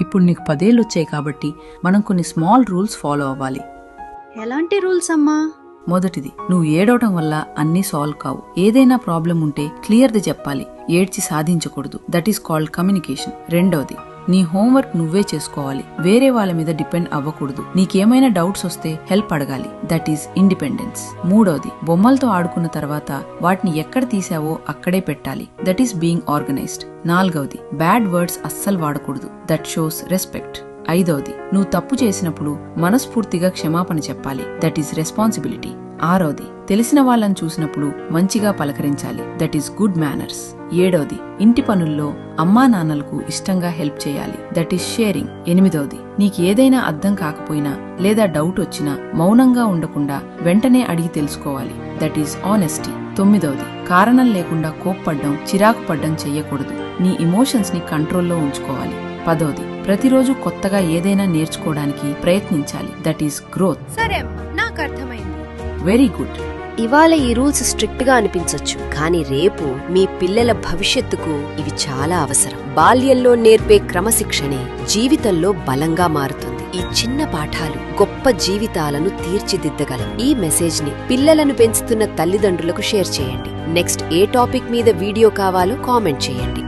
ఇప్పుడు నీకు 10 ఏళ్ళు వచ్చాయి కాబట్టి మనం కొన్ని స్మాల్ రూల్స్ ఫాలో అవ్వాలి. ఎలాంటి రూల్స్ అమ్మా? మొదటిది, నువ్వు ఏడవటం వల్ల అన్నీ సాల్వ్ కావు. ఏదైనా ప్రాబ్లం ఉంటే క్లియర్ది చెప్పాలి, ఏడ్చి సాధించకూడదు. That is called communication. రెండవది, నీ హోంవర్క్ నువ్వే చేసుకోవాలి, వేరే వాళ్ళ మీద డిపెండ్ అవ్వకూడదు. నీకేమైనా డౌట్స్ వస్తే హెల్ప్ అడగాలి. That is independence. మూడవది, బొమ్మలతో ఆడుకున్న తర్వాత వాటిని ఎక్కడ తీసావో అక్కడే పెట్టాలి. That is being organised. నాలుగవది, బ్యాడ్ వర్డ్స్ అస్సలు వాడకూడదు. That shows respect. ఐదవది, నువ్వు తప్పు చేసినప్పుడు మనస్ఫూర్తిగా క్షమాపణ చెప్పాలి. That is responsibility. ఆరవది, తెలిసిన వాళ్ళని చూసినప్పుడు మంచిగా పలకరించాలి. That is good manners. ఏడవది, ఇంటి పనుల్లో అమ్మా నాన్నలకు ఇష్టంగా హెల్ప్ చేయాలి. That is sharing. ఎనిమిదవది, నీకు ఏదైనా అర్థం కాకపోయినా లేదా డౌట్ వచ్చినా మౌనంగా ఉండకుండా వెంటనే అడిగి తెలుసుకోవాలి. That is honesty. తొమ్మిదవది, కారణం లేకుండా కోప్పడ్డం, చిరాకు పడ్డం చెయ్యకూడదు. నీ ఇమోషన్స్ ని కంట్రోల్లో ఉంచుకోవాలి. పదవది, ప్రతిరోజు కొత్తగా ఏదైనా నేర్చుకోవడానికి ప్రయత్నించాలి. That is growth. సరే నాకు అర్థమైంది. Very good. ఇవాళ ఈ రూల్స్ స్ట్రిక్ట్ గా అనిపించొచ్చు, కానీ రేపు మీ పిల్లల భవిష్యత్తుకు ఇవి చాలా అవసరం. బాల్యంలో నేర్పే క్రమశిక్షణే జీవితంలో బలంగా మారుతుంది. ఈ చిన్న పాఠాలు గొప్ప జీవితాలను తీర్చిదిద్దగలవు. ఈ మెసేజ్ ని పిల్లలను పెంచుతున్న తల్లిదండ్రులకు షేర్ చేయండి. నెక్స్ట్ ఏ టాపిక్ మీద వీడియో కావాలో కామెంట్ చేయండి.